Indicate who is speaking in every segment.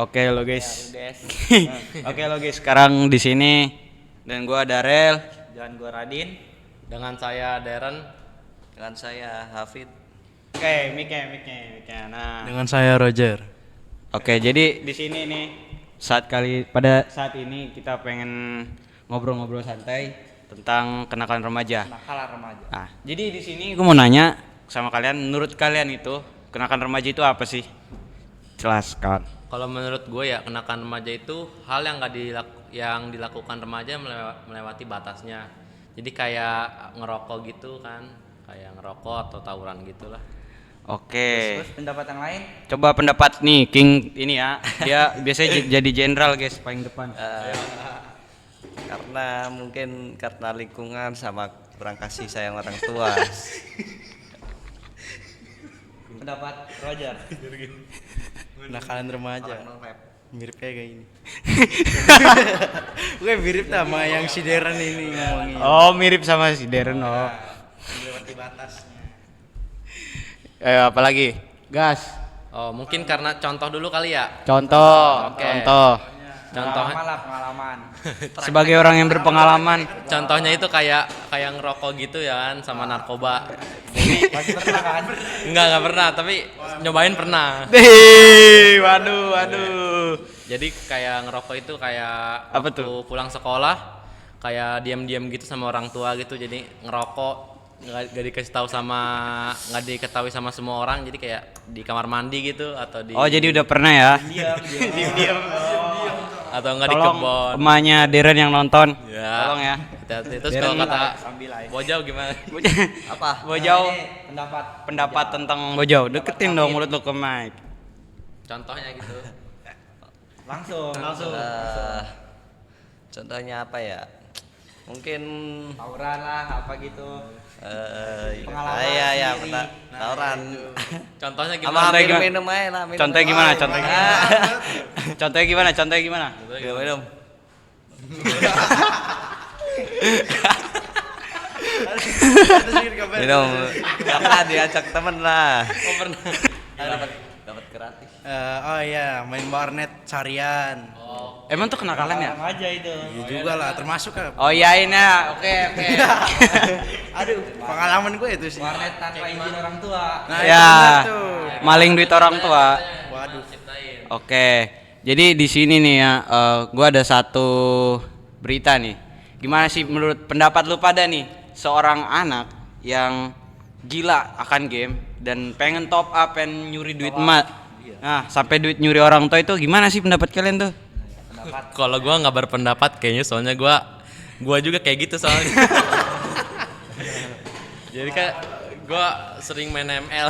Speaker 1: Oke lo guys.
Speaker 2: Ya, guys.
Speaker 1: Oke lo guys, sekarang di sini dan gua Darel.
Speaker 2: Dan gue Radin.
Speaker 3: Dengan saya Darren.
Speaker 4: Dengan saya Hafid.
Speaker 1: Oke, mic-nya. Nah.
Speaker 5: Dengan saya Roger.
Speaker 1: Oke, jadi di sini nih pada saat ini kita pengen ngobrol-ngobrol santai tentang kenakalan remaja.
Speaker 2: Kenakalan remaja.
Speaker 1: Nah, jadi di sini gue mau nanya sama kalian, menurut kalian itu kenakalan remaja itu apa sih? Jelaskan.
Speaker 3: Kalau menurut gue ya kenakalan remaja itu hal yang dilakukan remaja melewati batasnya. Jadi kayak ngerokok gitu kan, kayak ngerokok atau tawuran gitulah.
Speaker 1: Oke.
Speaker 2: Terus pendapat yang lain?
Speaker 1: Coba pendapat nih King ini ya. Dia biasanya jadi jenderal guys paling depan.
Speaker 4: Karena lingkungan sama kurang kasih sayang orang tua.
Speaker 2: Pendapat Roger.
Speaker 5: Kenakalan remaja.
Speaker 4: Orang rap.
Speaker 5: Miripnya kayak ini. Gue mirip sama yang si Darren ini ngomongin.
Speaker 1: Oh, mirip sama si Darren. Oh.
Speaker 5: Melewati batasnya.
Speaker 1: Apalagi? Gas.
Speaker 3: Oh mungkin karena contoh dulu kali ya.
Speaker 1: Contoh.
Speaker 3: Oke.
Speaker 2: Pengalaman lah, pengalaman.
Speaker 1: Sebagai orang yang berpengalaman.
Speaker 3: Contohnya itu kayak ngerokok gitu ya kan sama narkoba.
Speaker 2: Masih pernah kan?
Speaker 3: Enggak pernah, tapi nyobain pernah.
Speaker 1: Waduh.
Speaker 3: Jadi kayak ngerokok itu kayak
Speaker 1: Apa
Speaker 3: waktu
Speaker 1: tuh?
Speaker 3: pulang sekolah kayak diam-diam gitu sama orang tua gitu, jadi ngerokok nggak diketahui sama semua orang, jadi kayak di kamar mandi gitu atau di
Speaker 1: Oh, jadi udah pernah ya?
Speaker 2: Diam.
Speaker 3: atau nggak di
Speaker 1: Tolong
Speaker 3: kebon.
Speaker 1: emaknya Darren yang nonton.
Speaker 3: Ya.
Speaker 1: Tolong ya.
Speaker 3: Hati-hati. Terus kalau kata Bojau gimana?
Speaker 4: Apa?
Speaker 1: Bojau.
Speaker 2: Nah, ini
Speaker 1: Pendapat tentang Bojau. Deketin dong mulut lu ke mic.
Speaker 3: Contohnya gitu.
Speaker 2: Langsung.
Speaker 4: Contohnya apa ya? Mungkin
Speaker 2: Tawuran lah, apa gitu. Pengalaman
Speaker 4: ya
Speaker 2: sendiri.
Speaker 4: tawuran.
Speaker 3: Contohnya
Speaker 4: Sama
Speaker 3: gimana?
Speaker 4: minum aja lah. minum.
Speaker 1: Contohnya gimana?
Speaker 4: Ah.
Speaker 1: Contohnya gimana?
Speaker 4: Minum. Minum. Gak pernah diajak temen lah.
Speaker 3: Oh pernah.
Speaker 4: Dapat gratis.
Speaker 5: Oh iya, main warnet carian.
Speaker 1: Emang tuh kenakalan ya?
Speaker 2: Remaja itu.
Speaker 5: Iya juga lah, termasuk kan.
Speaker 1: Oh iyain ya. Oke.
Speaker 5: Aduh, pengalaman gue itu sih.
Speaker 2: Warnet tanpa izin orang tua.
Speaker 5: Nah,
Speaker 1: Ya.
Speaker 5: itu bener tuh.
Speaker 1: Maling duit orang tua.
Speaker 5: Waduh.
Speaker 1: Oke. Jadi di sini nih ya, gua ada satu berita nih. Gimana sih menurut pendapat lu pada nih, seorang anak yang gila akan game dan pengen top up, pengen nyuri duit emak. Nah, sampai duit nyuri orang tua itu gimana sih pendapat kalian tuh?
Speaker 3: Kalau gua nggak berpendapat kayaknya, soalnya gua juga kayak gitu soalnya. Jadi kan gua sering main ML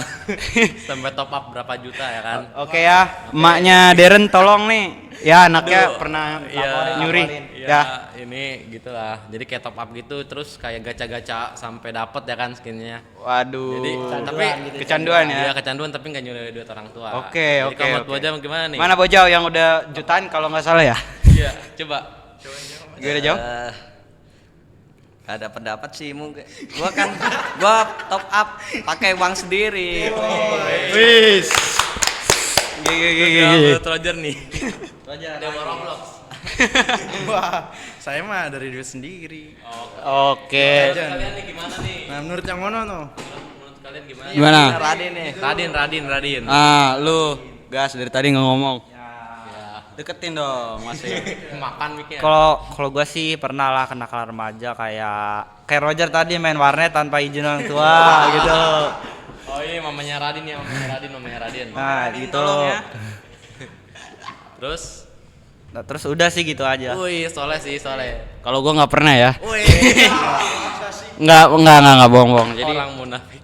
Speaker 3: sampai top up berapa juta ya kan.
Speaker 1: Oke ya, emaknya Darren tolong nih. Ya anaknya
Speaker 3: Aduh,
Speaker 1: pernah
Speaker 3: iya,
Speaker 1: nyuri.
Speaker 3: Ya,
Speaker 1: Ya.
Speaker 3: ini gitulah. Jadi kayak top up gitu, terus kayak gacha-gacha sampai dapet ya kan skinnya.
Speaker 1: Waduh.
Speaker 3: Jadi tapi
Speaker 1: kecanduan ya.
Speaker 3: Iya kecanduan tapi nggak nyuri duit orang tua.
Speaker 1: Oke.
Speaker 3: Jadi kalau menurut Bojau gimana nih?
Speaker 1: Mana Bojau yang udah jutaan kalau nggak salah ya?
Speaker 3: Iya, coba.
Speaker 1: Gimana Jauh?
Speaker 4: Gak ada pendapat sih mungkin. Gua top up pakai uang sendiri.
Speaker 1: Wis.
Speaker 3: Menurut Roger nih.
Speaker 2: Roger.
Speaker 3: Dia mau Roblox.
Speaker 5: Wah, saya mah dari duit sendiri.
Speaker 1: Oke.
Speaker 3: Kalian nih gimana nih?
Speaker 5: Nah, menurut yang mana tuh?
Speaker 3: Menurut kalian gimana?
Speaker 1: Gimana?
Speaker 4: Radin nih.
Speaker 3: Radin.
Speaker 1: Lu gas dari tadi nggak ngomong.
Speaker 3: Ya,
Speaker 1: Deketin dong masih.
Speaker 3: makan mikir.
Speaker 2: Kalau gue sih pernah lah kenakalan remaja kayak Roger tadi main warnet tanpa izin orang tua gitu.
Speaker 3: Oh ini mamanya Radin ya, mamanya Radin.
Speaker 2: Nah, gitu.
Speaker 1: tolong ya.
Speaker 3: Terus
Speaker 2: Udah sih gitu aja.
Speaker 3: wih, soleh.
Speaker 1: Kalau gua nggak pernah ya.
Speaker 3: Wih,
Speaker 1: Nggak bohong. Jadi
Speaker 3: orang munafik.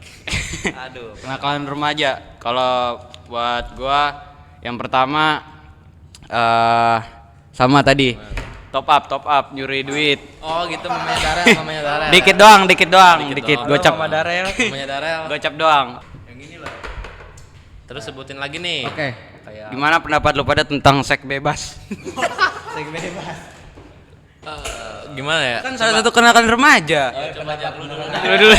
Speaker 4: Aduh.
Speaker 1: kenakalan remaja. Kalau buat gua yang pertama sama tadi top up nyuri duit.
Speaker 3: Oh gitu mamanya Darel.
Speaker 1: Dikit doang.
Speaker 3: Dikit doang.
Speaker 1: Gocap.
Speaker 2: Sama Darel.
Speaker 3: Mamanya Darel.
Speaker 1: Gocap doang.
Speaker 3: Terus sebutin lagi nih.
Speaker 1: Oke.
Speaker 3: Kayak
Speaker 1: Gimana pendapat lu pada tentang seks bebas?
Speaker 3: gimana ya?
Speaker 1: Kan salah satu kenakalan remaja.
Speaker 3: Coba jawab lu dulu.
Speaker 1: Dulu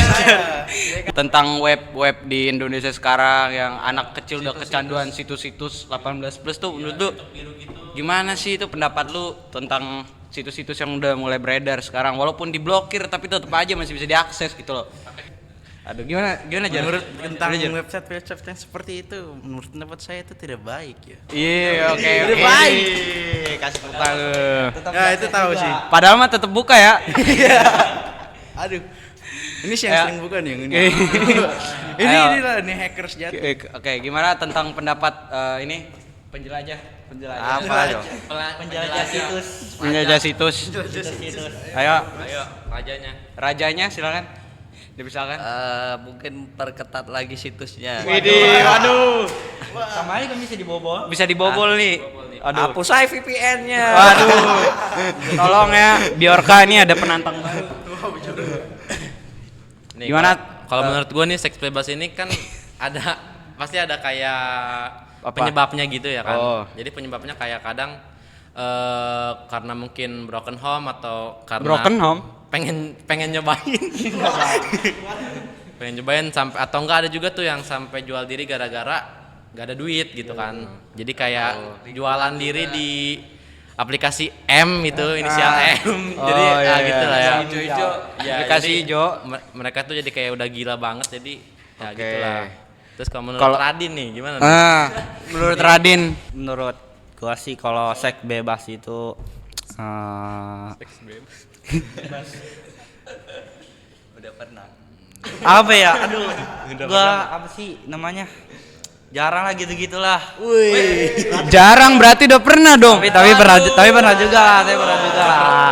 Speaker 1: tentang web di Indonesia sekarang yang anak kecil udah kecanduan situs-situs 18 plus tuh menurut lu gimana sih itu pendapat lu tentang situs-situs yang udah mulai beredar sekarang walaupun diblokir tapi tetap aja masih bisa diakses gitu loh. Aduh, gimana Jar?
Speaker 5: Menurut tentang
Speaker 1: Udah, Jar.
Speaker 5: website yang seperti itu, menurut pendapat saya itu tidak baik ya.
Speaker 1: Iya, oke.
Speaker 5: Udah baik.
Speaker 1: Kasih tepuk tangan.
Speaker 5: Ya itu tahu sih.
Speaker 1: Padahal mah tetap buka ya.
Speaker 5: Aduh. Ini sih yang
Speaker 1: Ya.
Speaker 5: sering bukan yang ini.
Speaker 1: Ayo.
Speaker 5: ini lah nih hackers jatuh.
Speaker 1: Oke, gimana tentang pendapat ini penjelajah?
Speaker 4: Apa yo?
Speaker 2: Penjelajah situs.
Speaker 1: Penjelajah situs. Ayo,
Speaker 3: Ayo, rajanya.
Speaker 1: rajanya silakan. Dipersilakan.
Speaker 4: Mungkin perketat lagi situsnya.
Speaker 1: Widih, waduh.
Speaker 2: Sama aja kan bisa dibobol.
Speaker 1: Bisa dibobol nih. Aduh.
Speaker 4: Hapus aja VPN-nya.
Speaker 1: Waduh. Tolong ya, Biorka ini ada penantang baru.
Speaker 3: Nih,
Speaker 1: Gimana?
Speaker 3: Kalau menurut gua nih seks bebas ini kan pasti ada kayak
Speaker 1: Apa?
Speaker 3: penyebabnya gitu ya kan.
Speaker 1: Oh.
Speaker 3: Jadi penyebabnya kayak kadang karena mungkin broken home atau karena
Speaker 1: Broken home?
Speaker 3: pengen nyobain. Pengen nyobain sampai atau enggak ada juga tuh yang sampai jual diri gara-gara nggak ada duit gitu kan. Jadi kayak jualan diri di aplikasi M itu inisial M. Jadi
Speaker 1: iya,
Speaker 3: gitu
Speaker 1: iya.
Speaker 3: lah ya.
Speaker 1: Hijau-hijau.
Speaker 3: Ya,
Speaker 1: Aplikasi
Speaker 3: jadi
Speaker 1: hijau.
Speaker 3: Mereka tuh jadi kayak udah gila banget jadi ya
Speaker 1: Oke.
Speaker 3: gitulah. Terus kalau menurut
Speaker 1: Kalau-
Speaker 3: Radin nih gimana? nih?
Speaker 1: Menurut Radin,
Speaker 2: Menurut gua sih kalau seks bebas itu
Speaker 4: Udah pernah.
Speaker 2: apa ya? Aduh. Gua apa sih namanya? Jarang lah gitu-gitulah.
Speaker 1: jarang berarti udah pernah dong.
Speaker 2: Tapi pernah juga.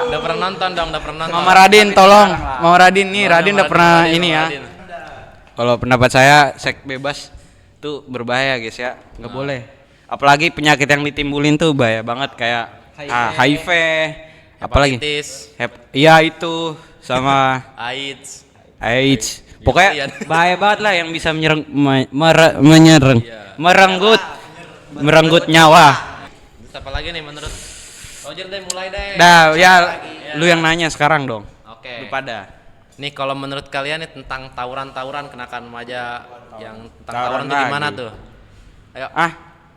Speaker 3: Udah pernah nonton dong, udah pernah nonton.
Speaker 1: Mama Radin tolong.
Speaker 2: jarang lah.
Speaker 1: Mama Radin nih,
Speaker 3: Oh,
Speaker 1: Radin
Speaker 3: Mama
Speaker 1: udah pernah
Speaker 3: Radin,
Speaker 1: ini
Speaker 3: Mama
Speaker 1: ya.
Speaker 3: Radin.
Speaker 1: Kalau pendapat saya seks bebas tuh berbahaya guys ya, nggak boleh. Apalagi penyakit yang ditimbulin tuh bahaya banget kayak HIV, apalagi
Speaker 3: Hepatitis,
Speaker 1: iya itu sama
Speaker 3: AIDS.
Speaker 1: AIDS.
Speaker 3: Iya,
Speaker 1: Pokoknya
Speaker 3: iya.
Speaker 1: bahaya banget lah yang bisa merenggut nyawa.
Speaker 3: Terus apa lagi nih menurut Roger deh mulai deh.
Speaker 1: Dah ya, lu yang nanya sekarang dong.
Speaker 3: Oke.
Speaker 1: Lu pada.
Speaker 3: Nih kalau menurut kalian nih tentang tawuran-tawuran kenakan remaja yang tentang
Speaker 1: Tawuran
Speaker 3: tawuran tuh gimana
Speaker 1: lagi.
Speaker 3: tuh? Ayo.
Speaker 1: Ah,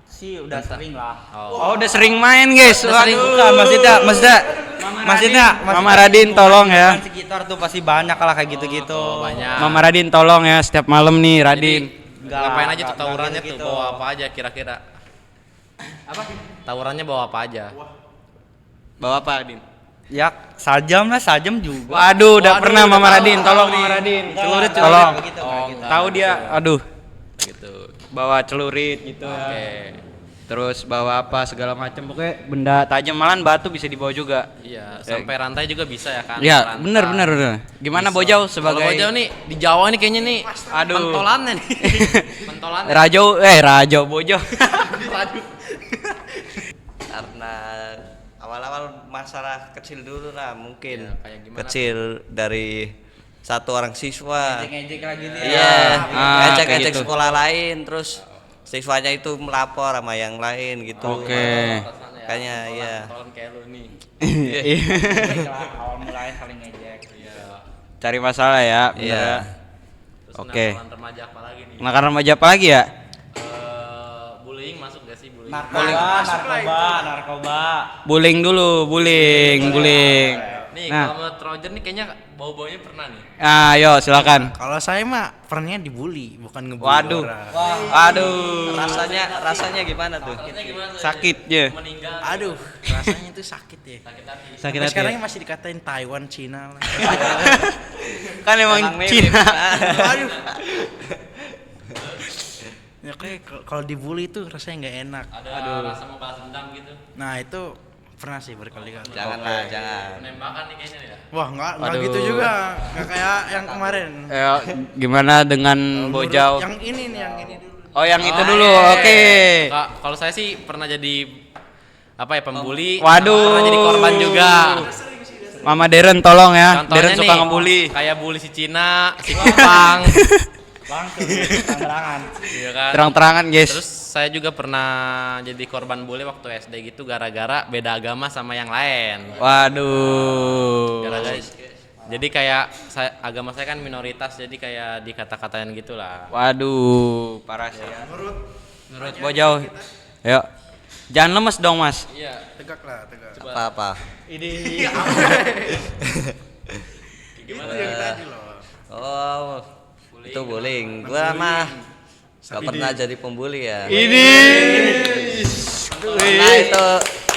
Speaker 2: Sih udah sering lah.
Speaker 1: oh udah sering main guys.
Speaker 2: Udah sering
Speaker 1: Waduh.
Speaker 2: bukan maksudnya
Speaker 1: Mama Radin tolong ya.
Speaker 2: lingkungan sekitar tuh pasti banyak lah kayak gitu-gitu.
Speaker 3: Banyak.
Speaker 1: Mama Radin tolong ya setiap malam nih Radin.
Speaker 2: Enggak,
Speaker 3: Ngapain aja tuh
Speaker 2: enggak
Speaker 3: tawurannya tuh?
Speaker 2: gitu-gitu.
Speaker 3: Bawa apa aja kira-kira? Apa? Tawurannya bawa apa aja?
Speaker 1: Bawa apa Radin?
Speaker 2: Ya sajam juga.
Speaker 1: Waduh, udah
Speaker 3: Waduh,
Speaker 1: pernah
Speaker 3: udah
Speaker 1: Mama
Speaker 3: tahu.
Speaker 1: Radin, tolong
Speaker 3: Tahu
Speaker 1: Mama
Speaker 3: nih.
Speaker 1: Radin.
Speaker 2: Celurit
Speaker 1: Tolong.
Speaker 2: begitu.
Speaker 1: Tahu dia, aduh,
Speaker 3: Gitu.
Speaker 1: bawa celurit gitu ya.
Speaker 3: Oke.
Speaker 1: Terus bawa apa segala macam pokoknya benda tajam malahan batu bisa dibawa juga.
Speaker 3: Iya, sampai rantai juga bisa ya kan?
Speaker 1: Ya,
Speaker 3: Rantai.
Speaker 1: bener bener bener. Gimana
Speaker 3: Bisa.
Speaker 1: Bojau
Speaker 3: Kalau
Speaker 1: sebagai
Speaker 3: Bojau nih di Jawa nih kayaknya nih
Speaker 1: Aduh.
Speaker 3: pentolannya nih. Pentolannya.
Speaker 1: Rajo Bojau.
Speaker 4: Karena awal-awal masalah kecil dulu lah mungkin.
Speaker 3: Iya, kayak gimana
Speaker 4: Kecil dari satu orang siswa.
Speaker 2: Ngejek lah gitu ya.
Speaker 4: Iya, ngajak
Speaker 1: kayak
Speaker 4: ngajak
Speaker 1: gitu.
Speaker 4: sekolah lain terus siswanya itu melapor sama yang lain gitu.
Speaker 1: Oke.
Speaker 4: Makanya ya.
Speaker 3: Pentolan kayak lu nih.
Speaker 2: Ngejek lah, awal mulai saling ngejek.
Speaker 1: Cari masalah ya, bener
Speaker 4: Iya.
Speaker 1: ya.
Speaker 3: Terus
Speaker 1: Oke.
Speaker 3: kenakalan remaja apa lagi nih?
Speaker 1: Nah, karena remaja apa lagi ya?
Speaker 3: Bullying masuk gak sih bullying?
Speaker 2: Narkoba.
Speaker 1: Bullying dulu, bullying.
Speaker 3: Nih
Speaker 1: Nah.
Speaker 3: kalau menurut Roger nih kayaknya bau-baunya pernah nih.
Speaker 1: Ayo silakan.
Speaker 5: Kalau saya mah pernahnya dibully, bukan ngebully
Speaker 1: Waduh.
Speaker 5: orang.
Speaker 1: Aduh.
Speaker 4: Rasanya gimana tuh?
Speaker 3: Rasanya gimana?
Speaker 1: Sakit ya.
Speaker 3: Meninggal.
Speaker 5: Aduh, rasanya itu sakit ya.
Speaker 3: Sakit hati.
Speaker 1: Sakit
Speaker 5: Sampai
Speaker 1: hati.
Speaker 5: sekarang masih dikatain Taiwan, Cina lah.
Speaker 1: Kan emang
Speaker 4: Emang mirip.
Speaker 1: Cina.
Speaker 5: Aduh. Ya kayak kalau dibully itu rasanya nggak enak.
Speaker 3: Ada rasa mau balas dendam gitu.
Speaker 5: Nah itu pernah sih berkali-kali.
Speaker 4: Janganlah, jangan.
Speaker 3: Penembakan nih kayaknya ya.
Speaker 5: Wah nggak
Speaker 1: Aduh.
Speaker 5: gitu juga, nggak kayak yang kemarin.
Speaker 1: Gimana dengan
Speaker 5: Menurut
Speaker 1: Bojau?
Speaker 5: Yang ini nih, yang ini dulu.
Speaker 1: Oh, yang itu
Speaker 3: Oh,
Speaker 1: dulu.
Speaker 3: iya.
Speaker 1: Oke.
Speaker 3: Kalau saya sih pernah jadi apa ya pembuli.
Speaker 1: Waduh.
Speaker 3: Pernah jadi korban juga.
Speaker 1: Mama Deren tolong ya.
Speaker 3: Contohnya
Speaker 1: Deren suka
Speaker 3: nih,
Speaker 1: ngebully.
Speaker 3: kayak bully si Cina, si Kupang.
Speaker 2: Langsung terang-terangan.
Speaker 3: Iya kan.
Speaker 1: Terang-terangan, guys.
Speaker 3: Terus saya juga pernah jadi korban bully waktu SD gitu gara-gara beda agama sama yang lain.
Speaker 1: Waduh.
Speaker 3: Gara-gara jadi kayak agama saya kan minoritas jadi kayak dikata-katain gitulah.
Speaker 1: Waduh, parah sih ya. Menurut Bojau. Yuk. Jangan lemes dong, Mas.
Speaker 3: Iya.
Speaker 5: Tegak lah, tegak.
Speaker 4: Apa-apa?
Speaker 1: Ini
Speaker 5: Itu yang tadi loh.
Speaker 4: Oh, itu bullying. Gua mah gak pernah jadi pembuli ya. Pernah itu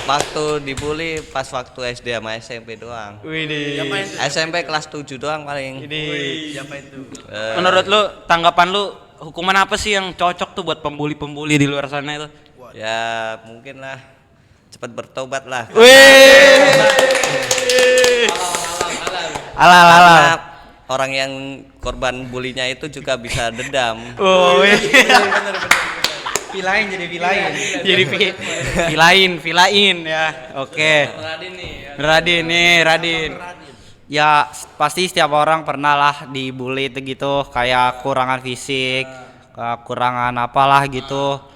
Speaker 4: waktu dibully pas waktu SD sama SMP doang.
Speaker 5: Siapain tuh?
Speaker 4: SMP kelas 7 doang paling.
Speaker 5: Siapain tuh?
Speaker 1: Menurut lu, tanggapan lu, hukuman apa sih yang cocok tuh buat pembuli-pembuli di luar sana itu?
Speaker 4: Ya mungkin lah cepat bertobat lah.
Speaker 1: Alah.
Speaker 4: Karena orang yang korban bulinya itu juga bisa dendam.
Speaker 1: Oh,
Speaker 2: Vilain jadi vilain.
Speaker 1: jadi vilain ya. Oke. Radin nih, Radin.
Speaker 2: Ya pasti setiap orang pernah lah dibully itu gitu, kayak kurangan fisik, kekurangan apalah gitu.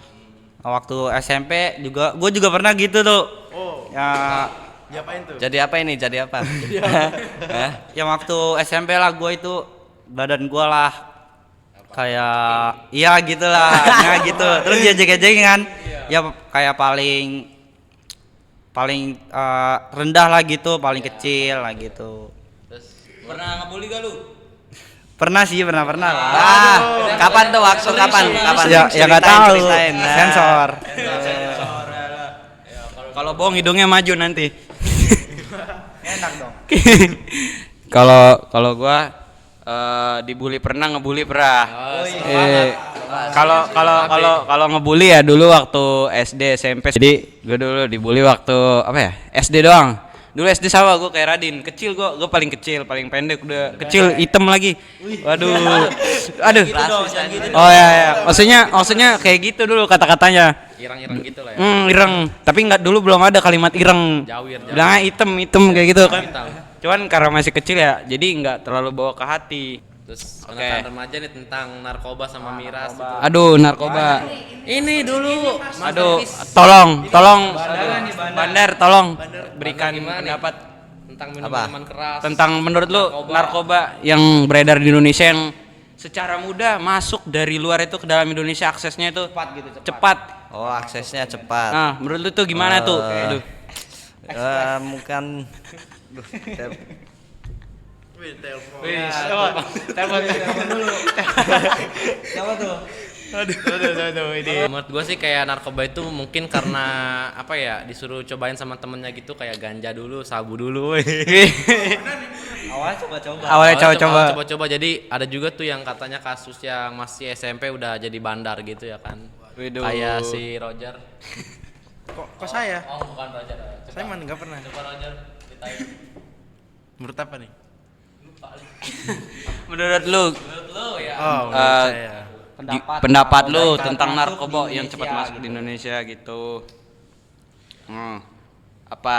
Speaker 2: Waktu SMP juga, gue juga pernah gitu tuh.
Speaker 5: Oh,
Speaker 2: Ya,
Speaker 5: siapain tuh?
Speaker 4: Jadi apa ini? Jadi apa? Hah?
Speaker 2: yang waktu SMP lah gue itu badan gue lah kayak, iya gitulah, nah gitu. Terus dia jeng-jeng kan, ya kayak paling rendah lah gitu, paling kecil lah gitu.
Speaker 1: Pernah ngebully gak lu?
Speaker 2: Pernah sih, pernah lah.
Speaker 4: Ah, kapan tuh waktu kapan?
Speaker 2: Ya nggak tahu.
Speaker 4: Ceritain. Nah.
Speaker 2: Sensor.
Speaker 1: Kalau bohong hidungnya maju nanti.
Speaker 2: Enak dong.
Speaker 1: Kalau gua dibully pernah, ngebully pernah. Kalau ngebully ya dulu waktu SD SMP. Jadi gua dulu dibully waktu apa ya? SD doang. Dulu SD sama gue kayak Radin, kecil gue paling kecil, paling pendek, udah kecil, hitam lagi. Waduh. Aduh. Oh ya. Maksudnya kayak gitu dulu kata-katanya.
Speaker 3: Irang-irang gitu lah ya.
Speaker 1: Ireng. Tapi nggak, dulu belum ada kalimat ireng.
Speaker 3: Jawir.
Speaker 1: Bilangnya hitam kayak gitu kan.
Speaker 3: Hitam.
Speaker 1: Cuman karena masih kecil ya, jadi nggak terlalu bawa ke hati.
Speaker 3: Terus
Speaker 1: Oke.
Speaker 3: kenakalan remaja nih tentang narkoba sama miras. Gitu.
Speaker 1: Aduh, narkoba.
Speaker 3: Ini dulu.
Speaker 1: Aduh, tolong, Bandar, tolong berikan
Speaker 3: Gimana nih?
Speaker 1: pendapat
Speaker 3: Tentang
Speaker 4: Apa?
Speaker 3: minuman keras.
Speaker 1: tentang menurut lu narkoba yang beredar di Indonesia yang secara mudah masuk dari luar itu ke dalam Indonesia, aksesnya itu cepat.
Speaker 4: Oh, aksesnya cepat.
Speaker 1: Nah, menurut lu tuh gimana tuh? Aduh.
Speaker 4: Mungkin
Speaker 5: Wih, telepon.
Speaker 3: Menurut gue sih kayak narkoba itu mungkin karena apa ya, disuruh cobain sama temennya gitu, kayak ganja dulu, sabu dulu.
Speaker 1: Awalnya coba-coba.
Speaker 3: Coba-coba. Jadi ada juga tuh yang katanya kasus yang masih SMP udah jadi bandar gitu ya kan.
Speaker 1: Widuh.
Speaker 3: Kayak si Roger.
Speaker 5: Kok saya?
Speaker 3: Oh, bukan Roger.
Speaker 5: Saya mah nggak pernah.
Speaker 3: Coba Roger ceritain.
Speaker 5: Menurut apa nih?
Speaker 1: Menurut lu
Speaker 3: ya.
Speaker 5: Oh, menurut saya.
Speaker 1: pendapat lu tentang narkoba yang cepat masuk di Indonesia gitu. Apa?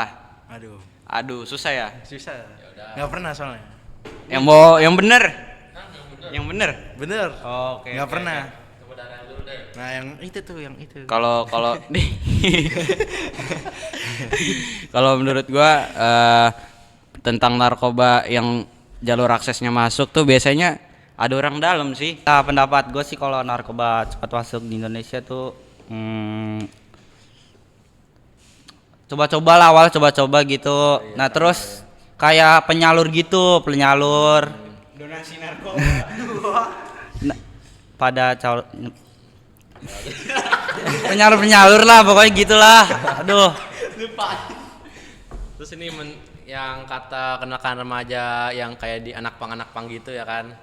Speaker 5: Aduh,
Speaker 1: Susah ya.
Speaker 5: susah. Nggak pernah soalnya.
Speaker 1: Yang bener. Yang bener.
Speaker 5: Bener.
Speaker 2: Oke.
Speaker 5: Nggak pernah.
Speaker 3: Coba darah dulu deh.
Speaker 5: Nah, yang itu tuh, yang itu.
Speaker 1: Kalau kalau menurut gua tentang narkoba yang jalur aksesnya masuk tuh biasanya ada orang dalam sih.
Speaker 2: Nah, pendapat gue sih kalau narkoba cepat masuk di Indonesia tuh coba-coba lah, awal coba-coba gitu. Nah terus kayak penyalur gitu,
Speaker 1: Donasi narkoba.
Speaker 2: pada penyalur lah pokoknya gitulah. Aduh.
Speaker 3: Terus ini yang kata kenakan remaja yang kayak di anak pang gitu ya kan.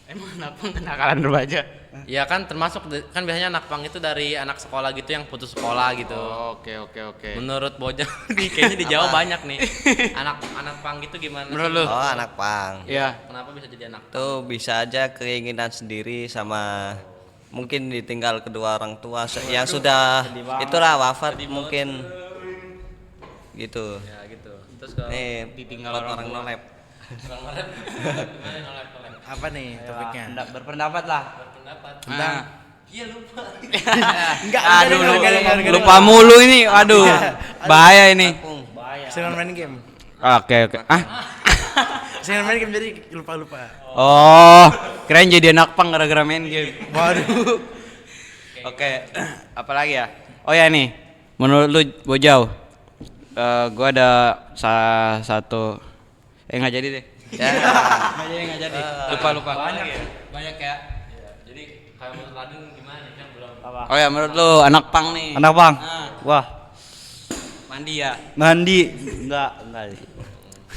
Speaker 1: Emang kenakalan remaja?
Speaker 3: Ya kan termasuk kan biasanya anak pang itu dari anak sekolah gitu yang putus sekolah gitu.
Speaker 1: Oke.
Speaker 3: Menurut Bojang kayaknya di Jawa banyak nih. Anak pang gitu gimana
Speaker 1: Menurut
Speaker 3: sih?
Speaker 1: lu?
Speaker 4: oh anak pang.
Speaker 1: Iya.
Speaker 3: Kenapa bisa jadi anak pang?
Speaker 4: Tuh bisa aja keinginan sendiri sama mungkin ditinggal kedua orang tua yang sudah itulah wafat mungkin gitu.
Speaker 3: Ya gitu. Terus kalau
Speaker 4: Nih
Speaker 1: Ditinggal
Speaker 4: buat
Speaker 1: orang
Speaker 4: orang
Speaker 1: tua.
Speaker 4: nolep.
Speaker 3: gimana nolak?
Speaker 5: Apa nih topiknya?
Speaker 2: Berpendapat lah.
Speaker 3: Pendapat.
Speaker 1: Nah.
Speaker 3: Iya lupa.
Speaker 1: Aduh, lupa mulu ini. Aduh. Bahaya ini.
Speaker 5: Sering main game.
Speaker 1: Oke.
Speaker 5: Sering main game jadi lupa.
Speaker 1: Oh, keren jadi anak pang gara-gara main game.
Speaker 5: Waduh.
Speaker 1: Oke. Apalagi ya? Oh ya nih. menurut lu Bojau, gua ada salah satu nggak jadi deh.
Speaker 4: Ya.
Speaker 1: Nggak jadi. Lupa. Banyak ya.
Speaker 3: Jadi kayak menurut Radin gimana nih kan belum
Speaker 1: Oh ya, menurut lu anak pang nih.
Speaker 2: Anak Bang.
Speaker 1: Nah.
Speaker 2: Wah,
Speaker 1: Mandi ya.
Speaker 2: mandi enggak sih.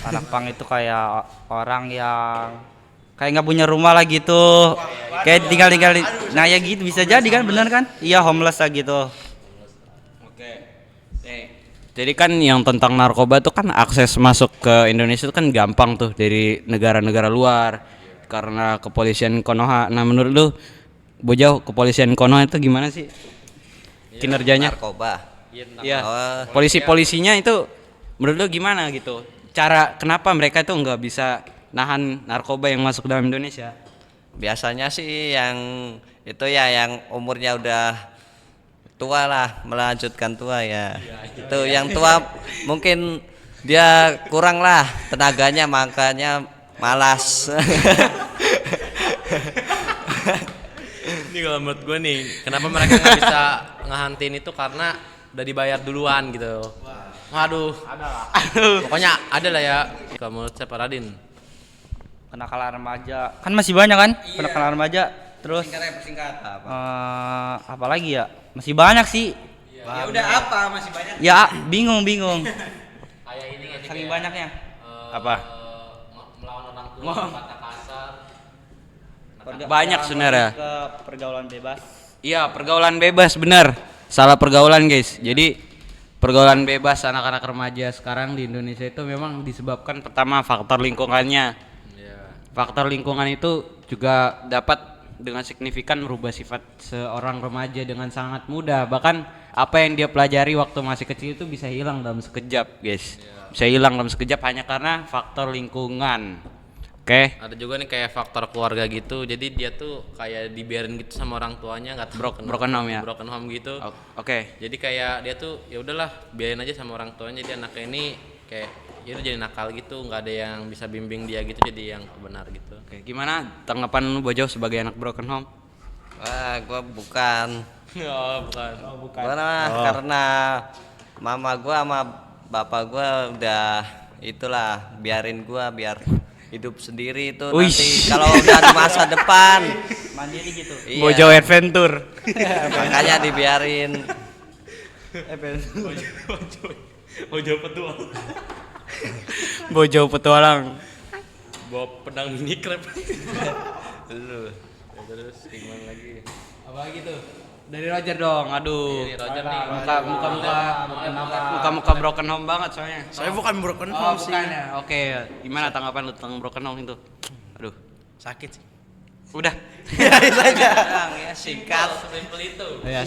Speaker 2: Anak Pang itu kayak orang yang kayak nggak punya rumah lah gitu. Kayak tinggal nah ya gitu bisa jadi kan, bener kan? Iya, homeless lah gitu.
Speaker 1: Oke. Jadi kan yang tentang narkoba tuh kan akses masuk ke Indonesia tuh kan gampang tuh dari negara-negara luar karena kepolisian Konoha. Nah, menurut lu Bojau, kepolisian Konoha itu gimana sih kinerjanya?
Speaker 4: Narkoba.
Speaker 1: Iya.
Speaker 4: Oh,
Speaker 1: Polisi-polisinya itu menurut lu gimana gitu? Kenapa mereka itu nggak bisa nahan narkoba yang masuk dalam Indonesia?
Speaker 4: biasanya sih yang itu ya yang umurnya udah tua lah, melanjutkan tua ya. Itu yang tua mungkin dia kurang lah tenaganya, makanya malas.
Speaker 3: Ini kalau menurut gue nih, kenapa mereka nggak bisa ngehantiin itu karena udah dibayar duluan gitu. Waduh, pokoknya ada lah ya. Kalau menurut siapa Radin?
Speaker 2: Kenakalan remaja. Kan masih banyak kan? Kenakalan remaja. Terus
Speaker 1: Persingkat.
Speaker 2: apa lagi ya? Masih banyak sih.
Speaker 1: Ya udah apa masih banyak?
Speaker 2: Ya, bingung.
Speaker 3: Kayak ini nggak sih,
Speaker 2: Saking
Speaker 3: kayak,
Speaker 2: banyaknya.
Speaker 1: Apa?
Speaker 3: melawan orang tua, kata kasar.
Speaker 1: Banyak sebenarnya.
Speaker 2: Ke pergaulan bebas.
Speaker 1: Iya, pergaulan bebas benar. Salah pergaulan, guys. Jadi pergaulan bebas anak-anak remaja sekarang di Indonesia itu memang disebabkan pertama faktor lingkungannya. Faktor lingkungan itu juga dapat dengan signifikan merubah sifat seorang remaja dengan sangat mudah. Bahkan apa yang dia pelajari waktu masih kecil itu bisa hilang dalam sekejap, guys. Bisa hilang dalam sekejap hanya karena faktor lingkungan. Oke.
Speaker 3: Ada juga nih kayak faktor keluarga gitu. Jadi dia tuh kayak dibiarin gitu sama orang tuanya, nggak tahu
Speaker 1: Broken home ya?
Speaker 3: Broken home gitu.
Speaker 1: Oke.
Speaker 3: Jadi kayak dia tuh ya udahlah biarin aja sama orang tuanya. Jadi anaknya ini kayak ya udah jadi nakal gitu, nggak ada yang bisa bimbing dia gitu, jadi yang benar gitu.
Speaker 1: Oke, gimana tanggapan lu Bojo sebagai anak broken home?
Speaker 4: Wah, gua bukan.
Speaker 3: Oh, bukan.
Speaker 4: Karena mama gua sama bapak gua udah itulah biarin gua biar hidup sendiri itu
Speaker 1: Wih.
Speaker 4: nanti kalau udah di masa depan.
Speaker 2: Mandiri gitu.
Speaker 4: Iya,
Speaker 1: Bojo adventure.
Speaker 4: makanya dibiarin.
Speaker 1: Bojo petualang.
Speaker 3: Bawa pedang mini crab.
Speaker 4: Lu.
Speaker 3: Terus gimana lagi?
Speaker 1: Apa lagi tuh? Dari Roger dong. Aduh.
Speaker 3: Ini Roger nih.
Speaker 1: Muka broken home banget soalnya.
Speaker 5: Saya bukan broken
Speaker 1: Oh,
Speaker 5: home sih.
Speaker 1: bukan ya. Oke, gimana tanggapan lu tentang broken home itu? Aduh.
Speaker 5: Sakit sih.
Speaker 1: Udah.
Speaker 4: Ya, singkat.
Speaker 3: Simpel itu.
Speaker 1: Ya,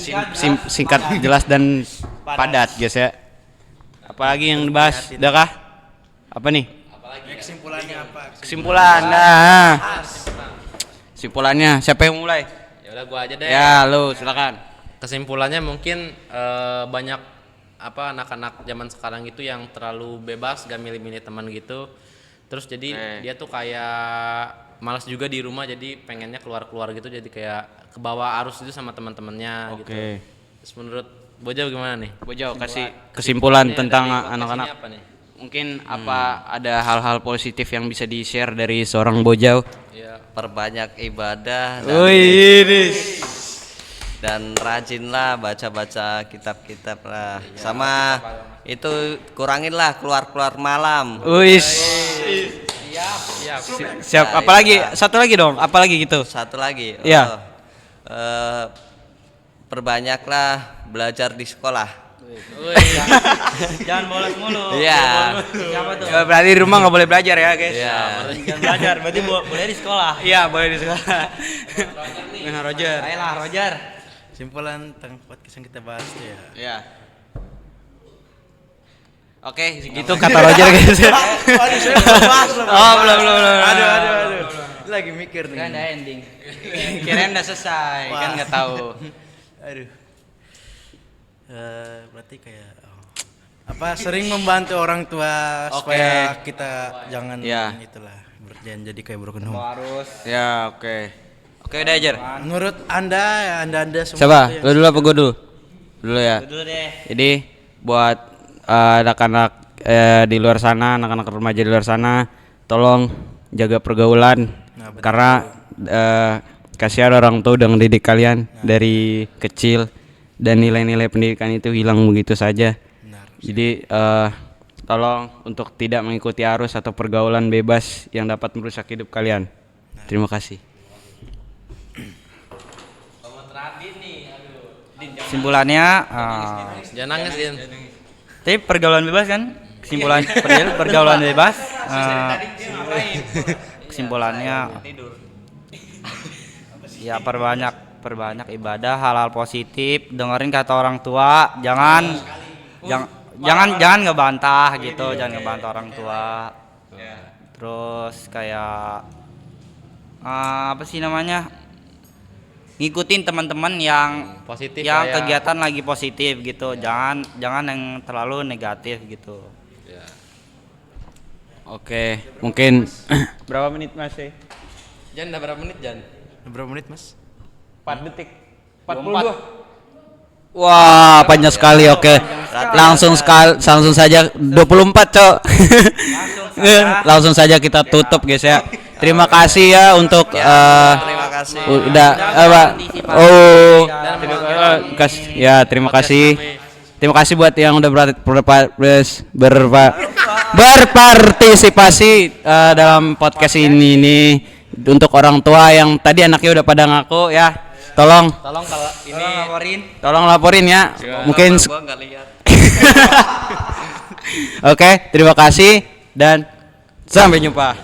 Speaker 1: singkat, jelas dan padat, guys ya. Apalagi yang dibahas? Udah kah? Apa nih?
Speaker 5: Kesimpulannya apa?
Speaker 1: Kesimpulan. Nah. Kesimpulannya siapa yang mulai?
Speaker 3: Ya udah gua aja deh.
Speaker 1: Ya, lu silakan.
Speaker 3: Kesimpulannya mungkin banyak apa anak-anak zaman sekarang itu yang terlalu bebas, gak milih-milih teman gitu. Terus jadi dia tuh kayak malas juga di rumah, jadi pengennya keluar-keluar gitu, jadi kayak kebawa arus itu sama teman-temannya gitu. Terus menurut Bojo gimana nih?
Speaker 1: Bojo kasih kesimpulan
Speaker 3: Ini
Speaker 1: tentang
Speaker 3: dari podcast
Speaker 1: anak-anak.
Speaker 3: ini apa nih?
Speaker 1: Mungkin apa ada hal-hal positif yang bisa di-share dari seorang Bojau?
Speaker 3: Ya,
Speaker 4: Perbanyak ibadah dan rajinlah baca-baca kitab-kitab lah. Sama itu kuranginlah keluar-keluar malam.
Speaker 1: Wis.
Speaker 3: siap.
Speaker 1: Siap. Apalagi satu lagi dong. Apalagi gitu.
Speaker 4: Satu lagi.
Speaker 1: Iya.
Speaker 4: Perbanyaklah belajar di sekolah.
Speaker 2: Jangan bolos mulu.
Speaker 4: Iya.
Speaker 2: Siapa tuh?
Speaker 1: Ya, berarti di rumah nggak boleh belajar ya, guys.
Speaker 4: Iya.
Speaker 2: Jangan belajar, berarti boleh di sekolah.
Speaker 1: Iya, boleh di sekolah. Dengan Roger.
Speaker 2: Ayolah, Roger.
Speaker 5: Kesimpulan tentang podcast yang kita bahas tuh ya.
Speaker 1: Iya. Oke, gitu kata Roger, guys.
Speaker 5: Aduh, saya belum bahas loh.
Speaker 1: Oh, belum.
Speaker 5: Aduh. Lagi mikir nih.
Speaker 2: Kan ada ending.
Speaker 1: Kirain udah selesai, kan nggak tahu.
Speaker 5: Aduh. Berarti kayak apa sering membantu orang tua supaya kita jangan
Speaker 1: Iya.
Speaker 5: itulah jangan jadi kayak broken home.
Speaker 2: Harus.
Speaker 1: Ya, oke. Oke, udah ajar.
Speaker 5: Menurut anda semua
Speaker 1: Siapa?
Speaker 5: itu yang
Speaker 1: Lu dulu apa gua dulu? dulu ya.
Speaker 2: Dulu deh.
Speaker 1: Jadi buat anak-anak di luar sana, anak-anak remaja di luar sana, tolong jaga pergaulan karena kasihan orang tua udah ngedidik kalian dari kecil dan nilai-nilai pendidikan itu hilang begitu saja. Jadi tolong untuk tidak mengikuti arus atau pergaulan bebas yang dapat merusak hidup kalian. Terima kasih.
Speaker 2: Kesimpulannya
Speaker 3: Jangan nangis, Din.
Speaker 2: tapi pergaulan bebas kan? Pergaulan bebas. Kesimpulannya ya perbanyak ibadah, hal-hal positif, dengerin kata orang tua, jangan ngebantah gitu, jangan ngebantah orang tua. Terus kayak apa sih namanya? Ngikutin teman-teman yang
Speaker 3: Positif
Speaker 2: yang
Speaker 3: lah ya.
Speaker 2: kegiatan lagi positif gitu. Jangan yang terlalu negatif gitu.
Speaker 1: Oke, mungkin berapa menit Mas?
Speaker 3: Jan, udah berapa menit, Jan?
Speaker 5: Berapa menit, Mas?
Speaker 1: 4 detik. 42. Wah, panjang sekali. Oke. Langsung saja 24, Cok. Langsung saja kita tutup, guys ya. Terima kasih ya untuk
Speaker 4: Terima kasih.
Speaker 1: udah terima kasih. Terima kasih buat yang udah berpartisipasi dalam podcast ini nih. Untuk orang tua yang tadi anaknya udah pada ngaku ya. Tolong
Speaker 3: Tolong kalau ini
Speaker 1: laporin ya. Mungkin
Speaker 4: Gua nggak lihat.
Speaker 1: Oke, terima kasih dan sampai jumpa.